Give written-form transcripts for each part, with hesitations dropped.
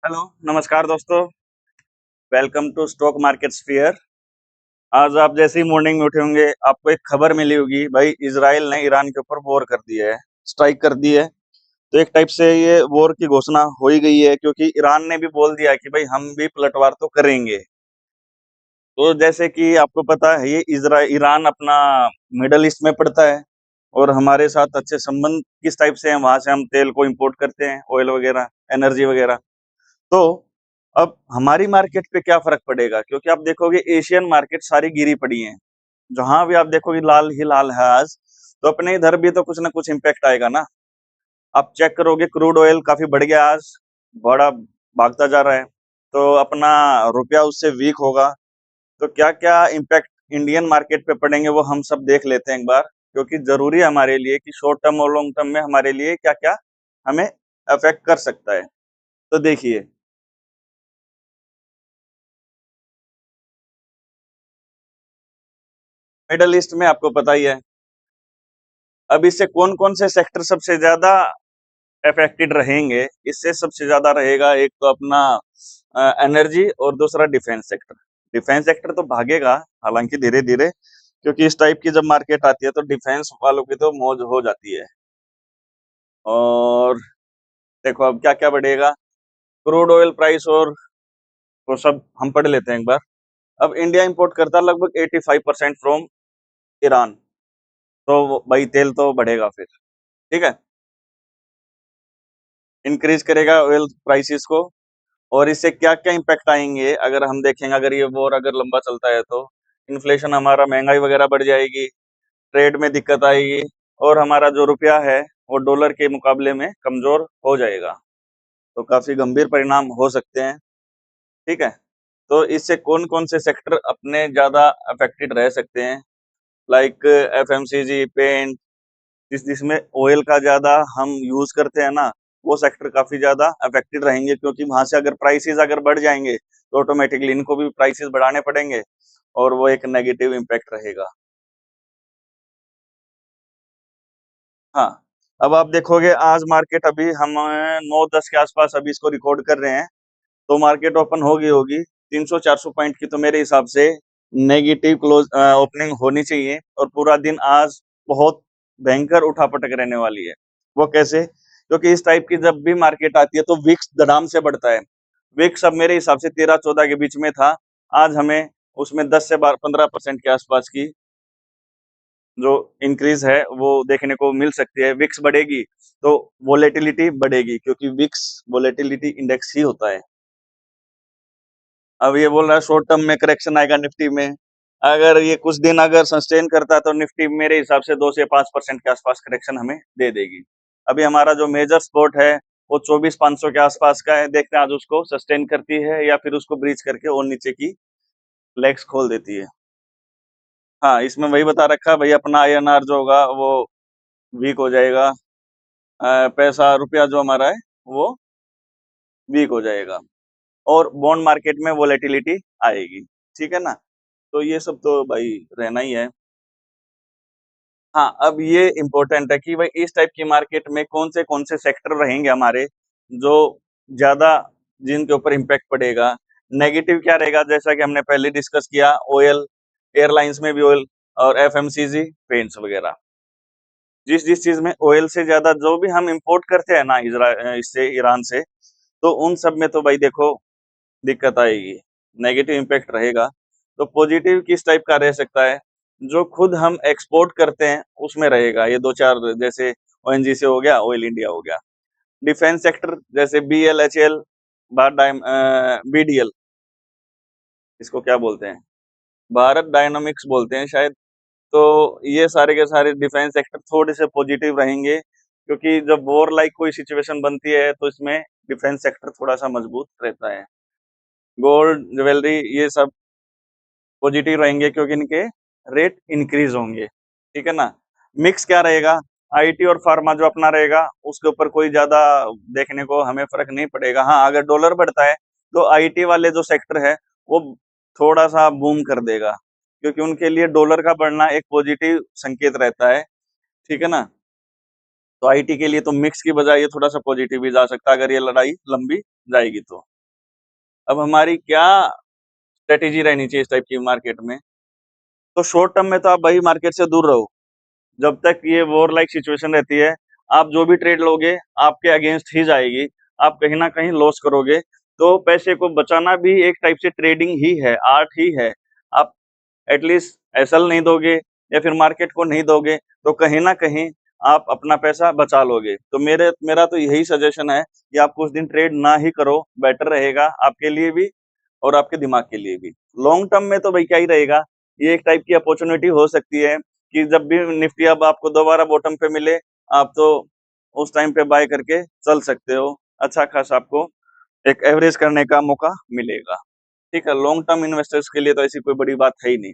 Hello, नमस्कार दोस्तों। Welcome to stock market sphere. आज आप जैसे ही मॉर्निंग में उठे होंगे, आपको एक खबर मिली होगी, भाई इजराइल ने ईरान के ऊपर वॉर कर दिया है, स्ट्राइक कर दी है। तो एक टाइप से ये वॉर की घोषणा हो ही गई है, क्योंकि ईरान ने भी बोल दिया है कि भाई हम भी पलटवार तो करेंगे। तो जैसे कि आपको पता है, ये ईरान अपना मिडल ईस्ट में पड़ता है और हमारे साथ अच्छे संबंध किस टाइप से हैं, वहां से हम तेल को इंपोर्ट करते हैं, ऑयल वगैरह, एनर्जी वगैरह। तो अब हमारी मार्केट पे क्या फर्क पड़ेगा, क्योंकि आप देखोगे एशियन मार्केट सारी गिरी पड़ी हैं। जहां भी आप देखोगे लाल ही लाल है आज। तो अपने इधर भी तो कुछ ना कुछ इम्पैक्ट आएगा ना। आप चेक करोगे क्रूड ऑयल काफी बढ़ गया आज, बड़ा भागता जा रहा है। तो अपना रुपया उससे वीक होगा। तो क्या क्या इम्पैक्ट इंडियन मार्केट पे पड़ेंगे वो हम सब देख लेते हैं एक बार, क्योंकि जरूरी है हमारे लिए कि शॉर्ट टर्म और लॉन्ग टर्म में हमारे लिए क्या क्या हमें अफेक्ट कर सकता है। तो देखिए, मिडल ईस्ट में आपको पता ही है। अब इससे कौन कौन से सेक्टर सबसे ज्यादा अफेक्टेड रहेंगे। इससे सबसे ज्यादा रहेगा एक तो अपना एनर्जी और दूसरा डिफेंस सेक्टर। डिफेंस सेक्टर तो भागेगा, हालांकि धीरे धीरे, क्योंकि इस टाइप की जब मार्केट आती है तो डिफेंस वालों की तो मौज हो जाती है। और देखो अब क्या क्या बढ़ेगा, क्रूड ऑयल प्राइस और वो सब हम पढ़ लेते हैं एक बार। अब इंडिया इंपोर्ट करता है लगभग 85% फ्रॉम ईरान। तो भाई तेल तो बढ़ेगा फिर, ठीक है, इंक्रीज करेगा ऑयल प्राइसेस को। और इससे क्या-क्या इम्पैक्ट आएँगे अगर हम देखेंगे, अगर ये वॉर अगर लंबा चलता है तो इन्फ्लेशन हमारा, महँगाई वगैरह बढ़ जाएगी, ट्रेड में दिक्कत आएगी और हमारा जो रुपया है वो डॉलर के मुकाबले में कमज़ोर हो जाएगा। तो काफ़ी गंभीर परिणाम हो सकते हैं, ठीक है? तो इससे कौन-कौन से सेक्टर अपने ज़्यादा अफेक्टेड रह सकते हैं, लाइक एफएमसीजी, पेंट, जिसमें ऑयल का ज़्यादा हम यूज़ करते हैं ना, वो सेक्टर काफ़ी ज़्यादा अफेक्टेड रहेंगे, क्योंकि वहाँ से अगर प्राइसेज़ अगर बढ़ जाएँगे, तो ऑटोमैटिकली इनको भी प्राइसेज़ बढ़ाने पड़ेंगे और वो एक नेगेटिव इम्पैक्ट रहेगा। हाँ, अब आप देखोगे आज मार्केट अभी हम 9-10 के आस-पास अभी इसको रिकॉर्ड कर रहे हैं, तो मार्केट ओपन होगी होगी 300-400 पॉइंट की, तो मेरे हिसाब से नेगेटिव ओपनिंग होनी चाहिए और पूरा दिन आज बहुत भयंकर उठा-पटक रहने वाली है। वो कैसे? क्योंकि इस टाइप की जब भी मार्केट आती है तो विक्स धड़ाम से बढ़ता है। विक्स अब मेरे हिसाब से 13-14 के बीच में था। आज हमें उसमें 10 से 15% के आसपास की जो इंक्रीज़ है वो देखने को मिल सकती है। विक्स बढ़ेगी तो वोलेटिलिटी बढ़ेगी, क्योंकि विक्स वोलेटिलिटी इंडेक्स ही होता है। अब ये बोल रहा है शॉर्ट टर्म में करेक्शन आएगा निफ्टी में। अगर ये कुछ दिन अगर सस्टेन करता है तो निफ्टी मेरे हिसाब से 2 से 5% के आसपास करेक्शन हमें दे देगी। अभी हमारा जो मेजर सपोर्ट है वो 24,500 के आसपास का है। देखते हैं आज उसको सस्टेन करती है या फिर उसको ब्रीच करके और नीचे की लेग्स खोल देती है। हाँ, इसमें वही बता रखा है भाई, अपना आईएनआर जो होगा वो वीक हो जाएगा। पैसा रुपया जो हमारा है वो वीक हो जाएगा और बॉन्ड मार्केट में वोलेटिलिटी आएगी। ठीक है ना? तो ये सब तो भाई रहना ही है। हाँ, अब ये इम्पोर्टेंट है कि भाई इस टाइप की मार्केट में कौन से सेक्टर रहेंगे हमारे, जो ज़्यादा जिनके ऊपर इम्पैक्ट पड़ेगा। नेगेटिव क्या रहेगा, जैसा कि हमने पहले डिस्कस किया, ऑयल, एयरलाइंस में भी ऑयल और एफएमसीजी, पेंट्स वगैरह। जिस-जिस चीज़ में ऑयल से ज़्यादा जो भी हम इम्पोर्ट करते हैं ना इससे ईरान से, तो उन सब में तो भाई देखो दिक्कत आएगी, नेगेटिव इम्पैक्ट रहेगा। तो पॉजिटिव किस टाइप का रह सकता है, जो खुद हम एक्सपोर्ट करते हैं उसमें रहेगा। ये 2-4 जैसे ओएनजीसी हो गया, ऑयल इंडिया हो गया। डिफेंस सेक्टर जैसे बीएलएचएल, बीडीएल, इसको क्या बोलते हैं? भारत डायनामिक्स बोलते हैं शायद। तो ये सारे के सारे डिफेंस सेक्टर थोड़े से पॉजिटिव रहेंगे, क्योंकि जब वॉर लाइक कोई सिचुएशन बनती है तो इसमें डिफेंस सेक्टर थोड़ा-सा मजबूत रहता है। गोल्ड, ज्वेलरी ये सब पॉजिटिव रहेंगे, क्योंकि इनके रेट इंक्रीज होंगे, ठीक है ना? मिक्स क्या रहेगा, आईटी और फार्मा जो अपना रहेगा उसके ऊपर कोई ज्यादा देखने को हमें फर्क नहीं पड़ेगा। हाँ, अगर डॉलर बढ़ता है तो आईटी वाले जो सेक्टर है वो थोड़ा सा बूम कर देगा, क्योंकि उनके लिए डॉलर का बढ़ना एक पॉजिटिव संकेत रहता है, ठीक है ना? तो आईटी के लिए तो मिक्स की बजाय ये थोड़ा सा पॉजिटिव भी जा सकता है अगर ये लड़ाई लंबी जाएगी तो। अब हमारी क्या स्ट्रेटेजी रहनी चाहिए इस टाइप की मार्केट में? तो शॉर्ट टर्म में तो आप भाई मार्केट से दूर रहो। जब तक ये वॉर लाइक सिचुएशन रहती है, आप जो भी ट्रेड लोगे, आपके अगेंस्ट ही जाएगी। आप कहीं न कहीं लॉस करोगे। तो पैसे को बचाना भी एक टाइप से ट्रेडिंग ही है, आर्ट ही है। आप एटलीस्ट एसएल नहीं दोगे या फिर मार्केट को नहीं दोगे, तो कहीं न कहीं आप अपना पैसा बचा लोगे। तो मेरा तो यही सजेशन है कि आप कुछ दिन ट्रेड ना ही करो, बेटर रहेगा आपके लिए भी और आपके दिमाग के लिए भी। लॉन्ग टर्म में तो भाई क्या ही रहेगा, ये एक टाइप की अपॉर्च्युनिटी हो सकती है कि जब भी निफ्टी अब आपको दोबारा बॉटम पे मिले, आप तो उस टाइम पे बाय करके चल सकते हो। अच्छा खासा आपको एक एवरेज करने का मौका मिलेगा। ठीक है, लॉन्ग टर्म इन्वेस्टर्स के लिए तो ऐसी कोई बड़ी बात है ही नहीं।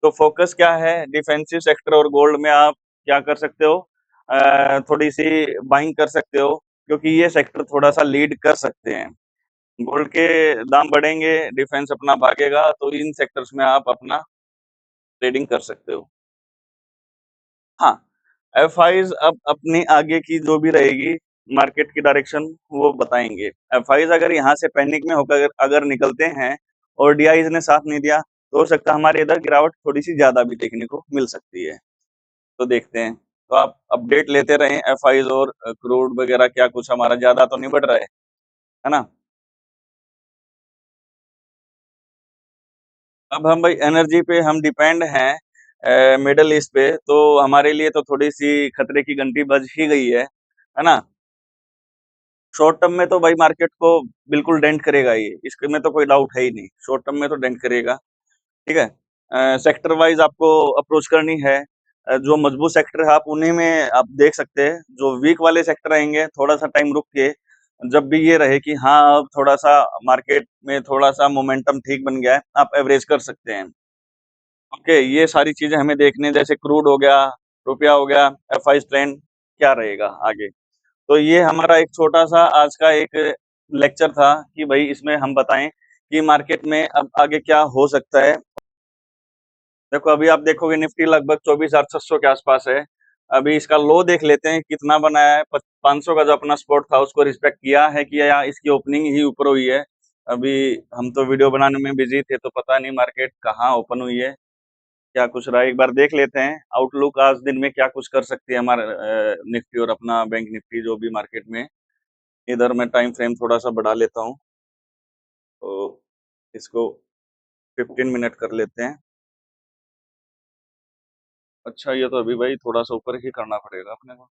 तो फोकस क्या है, डिफेंसिव सेक्टर और गोल्ड में आप क्या कर सकते हो, थोड़ी सी बाइंग कर सकते हो, क्योंकि ये सेक्टर थोड़ा सा लीड कर सकते हैं। गोल्ड के दाम बढ़ेंगे, डिफेंस अपना भागेगा, तो इन सेक्टर्स में आप अपना ट्रेडिंग कर सकते हो। हाँ, एफआईज अब अपनी आगे की जो भी रहेगी मार्केट की डायरेक्शन वो बताएंगे। एफआईज अगर यहाँ से पैनिक में होकर अगर निकलते हैं और डीआईज ने साथ नहीं दिया, तो हो सकता है हमारे इधर गिरावट थोड़ी सी ज्यादा भी देखने को मिल सकती है। तो देखते हैं। तो आप अपडेट लेते रहें एफआईज और क्रूड वगैरह, क्या कुछ हमारा ज्यादा तो नहीं बढ़ रहा है ना? अब हम भाई एनर्जी पे हम डिपेंड हैं मिडल ईस्ट पे, तो हमारे लिए तो थोड़ी सी खतरे की घंटी बज ही गई है ना? शॉर्ट टर्म में तो भाई मार्केट को बिल्कुल डेंट करेगा ये, इसके में तो कोई डाउट है ही नहीं, शॉर्ट टर्म में तो डेंट करेगा। ठीक है, सेक्टर वाइज आपको अप्रोच करनी है। जो मजबूत सेक्टर है आप उन्हीं में आप देख सकते हैं। जो वीक वाले सेक्टर आएंगे, थोड़ा सा टाइम रुक के, जब भी ये रहे कि हाँ अब थोड़ा सा मार्केट में थोड़ा सा मोमेंटम ठीक बन गया है, आप एवरेज कर सकते हैं। ओके, ये सारी चीजें हमें देखने, जैसे क्रूड हो गया, रुपया हो गया, एफआई ट्रेंड क्या रहेगा आगे। तो ये हमारा एक छोटा सा आज का एक लेक्चर था कि भाई इसमें हम बताएं कि मार्केट में अब आगे क्या हो सकता है। देखो अभी आप देखोगे निफ्टी लगभग 24,600 के आसपास है। अभी इसका लो देख लेते हैं कितना बनाया है। 500 का जो अपना स्पॉट था उसको रिस्पेक्ट किया है कि या इसकी ओपनिंग ही ऊपर हुई है। अभी हम तो वीडियो बनाने में बिजी थे, तो पता नहीं मार्केट कहाँ ओपन हुई है, क्या कुछ रहा है, एक बार देख लेते हैं आउटलुक आज दिन में क्या कुछ कर सकती है हमारे निफ्टी और अपना बैंक निफ्टी जो भी मार्केट में। इधर मैं टाइम फ्रेम थोड़ा सा बढ़ा लेता हूँ, तो इसको 15 मिनट कर लेते हैं। अच्छा, ये तो अभी भाई थोड़ा सा ऊपर ही करना पड़ेगा अपने को।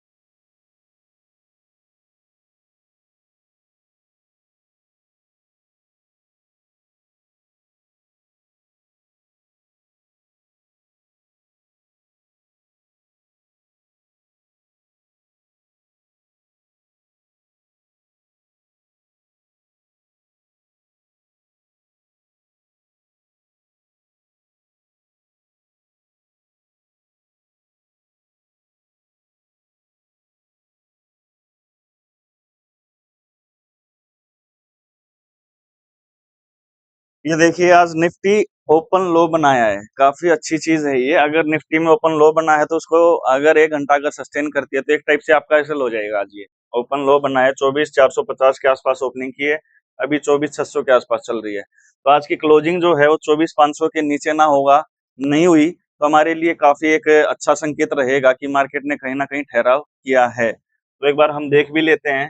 ये देखिए आज निफ्टी ओपन लो बनाया है, काफी अच्छी चीज है ये। अगर निफ्टी में ओपन लो बना है तो उसको अगर 1 घंटा अगर सस्टेन करती है तो एक टाइप से आपका ऐसे लो जाएगा। आज ये ओपन लो बना है, 24,450 के आसपास ओपनिंग की है, अभी 24,600 के आसपास चल रही है। तो आज की क्लोजिंग जो है वो 24,500 के नीचे ना होगा, नहीं हुई तो हमारे लिए काफी एक अच्छा संकेत रहेगा कि मार्केट ने कहीं ना कहीं ठहराव किया है। तो एक बार हम देख भी लेते हैं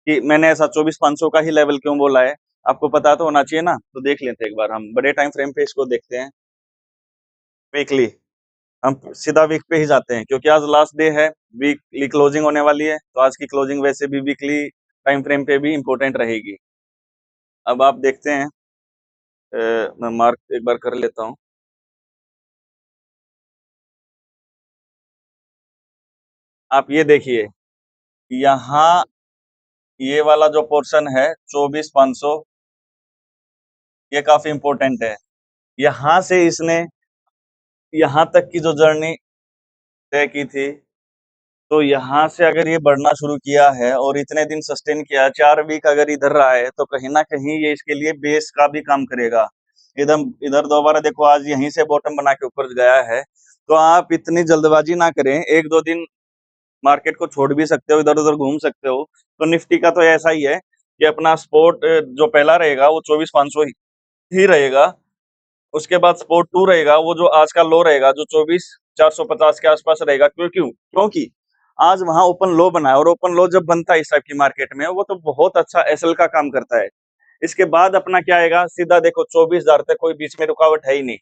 कि मैंने ऐसा 24,500 का ही लेवल क्यों बोला है। आपको पता तो होना चाहिए ना, तो देख लेते हैं एक बार, हम बड़े टाइम फ्रेम पे इसको देखते हैं। वीकली, हम सीधा वीक पे ही जाते हैं क्योंकि आज लास्ट डे है, वीकली क्लोजिंग होने वाली है, तो आज की क्लोजिंग वैसे भी वीकली टाइम फ्रेम पे भी इंपॉर्टेंट रहेगी। अब आप देखते हैं, मैं मार्क एक बार कर लेता हूँ। आप ये देखिए, यहाँ ये वाला जो पोर्शन है 24,500, ये काफी इंपॉर्टेंट है। यहाँ से इसने यहाँ तक की जो जर्नी तय की थी, तो यहाँ से अगर ये बढ़ना शुरू किया है और इतने दिन सस्टेन किया, 4 वीक अगर इधर रहा है, तो कहीं ना कहीं ये इसके लिए बेस का भी काम करेगा। इधर इधर दोबारा देखो, आज यहीं से बॉटम बना के ऊपर गया है। तो आप इतनी जल्दबाजी ना करें, 1-2 दिन मार्केट को छोड़ भी सकते हो, इधर उधर घूम सकते हो। तो निफ्टी का तो ऐसा ही है, कि अपना स्पोर्ट जो पहला रहेगा वो 24,500 ही रहेगा। उसके बाद स्पोर्ट 2 रहेगा, वो जो आज का लो रहेगा जो 24,450 के आसपास रहेगा। क्यों? क्योंकि आज वहां ओपन लो बना है, और ओपन लो जब बनता है इस टाइप की मार्केट में, वो तो बहुत अच्छा एसएल का काम करता है। इसके बाद अपना क्या आएगा, सीधा देखो 24,000 तक कोई बीच में रुकावट है ही नहीं,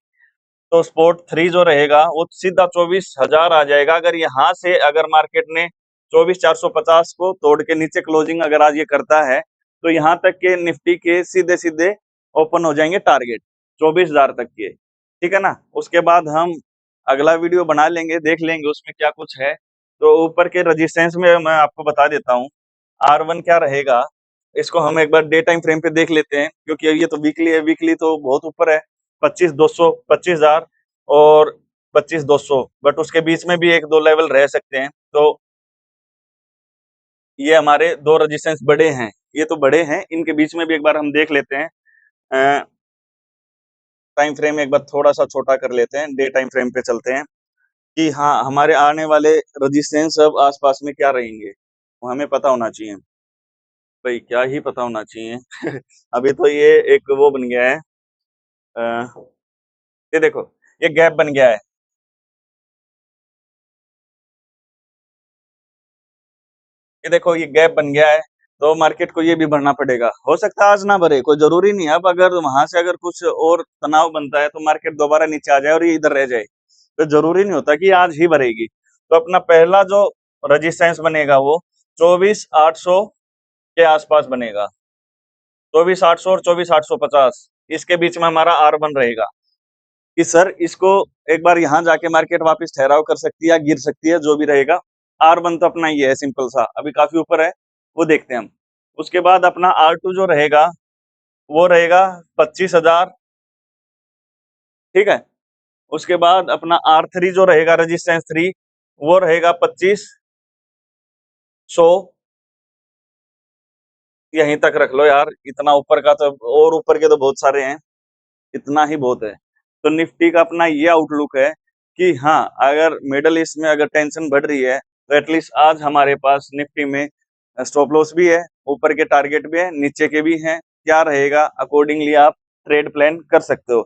तो स्पोर्ट 3 जो रहेगा वो सीधा 24,000 आ जाएगा। अगर यहाँ से अगर मार्केट ने 24,450 को तोड़ के नीचे क्लोजिंग अगर आज ये करता है, तो यहाँ तक के निफ्टी के सीधे सीधे ओपन हो जाएंगे टारगेट 24,000 तक के, ठीक है ना। उसके बाद हम अगला वीडियो बना लेंगे, देख लेंगे उसमें क्या कुछ है। तो ऊपर के रेजिस्टेंस में मैं आपको बता देता हूँ, R1 क्या रहेगा, इसको हम एक बार डे टाइम फ्रेम पे देख लेते हैं, क्योंकि ये तो वीकली है, वीकली तो बहुत ऊपर है, 25,200, 25,000 और 25,200, बट उसके बीच में भी एक दो लेवल रह सकते हैं। तो ये हमारे दो रेजिस्टेंस बड़े हैं, ये तो बड़े हैं, इनके बीच में भी एक बार हम देख लेते हैं। टाइम फ्रेम एक बार थोड़ा सा छोटा कर लेते हैं, डे टाइम फ्रेम पे चलते हैं कि हाँ हमारे आने वाले रेजिस्टेंस अब आसपास में क्या रहेंगे, वो हमें पता होना चाहिए। भाई क्या ही पता होना चाहिए अभी तो ये एक वो बन गया है, ये देखो ये गैप बन गया है, ये देखो ये गैप बन गया है, तो मार्केट को ये भी भरना पड़ेगा। हो सकता है आज ना भरे, कोई जरूरी नहीं है। अब अगर वहां से अगर कुछ और तनाव बनता है तो मार्केट दोबारा नीचे आ जाए और ये इधर रह जाए, तो जरूरी नहीं होता कि आज ही भरेगी। तो अपना पहला जो रजिस्टेंस बनेगा वो 24,800 के आसपास बनेगा, 24,800 और 24,850, इसके बीच में हमारा R1 रहेगा कि सर इसको एक बार यहाँ जाके मार्केट वापस ठहराव कर सकती है या गिर सकती है, जो भी रहेगा। R1 तो अपना ये है सिंपल सा, अभी काफी ऊपर है, वो देखते हैं हम। उसके बाद अपना R2 जो रहेगा वो रहेगा 25,000, ठीक है। उसके बाद अपना R3 जो रहेगा रेजिस्टेंस 3, वो रहेगा 25,100, यहीं तक रख लो यार, इतना ऊपर का तो, और ऊपर के तो बहुत सारे हैं, इतना ही बहुत है। तो निफ्टी का अपना ये आउटलुक है कि हाँ अगर मिडल ईस्ट में अगर टेंशन बढ़ रही है, तो एटलीस्ट आज हमारे पास निफ्टी में स्टॉप लॉस भी है, ऊपर के टारगेट भी है, नीचे के भी हैं। क्या रहेगा अकॉर्डिंगली आप ट्रेड प्लान कर सकते हो।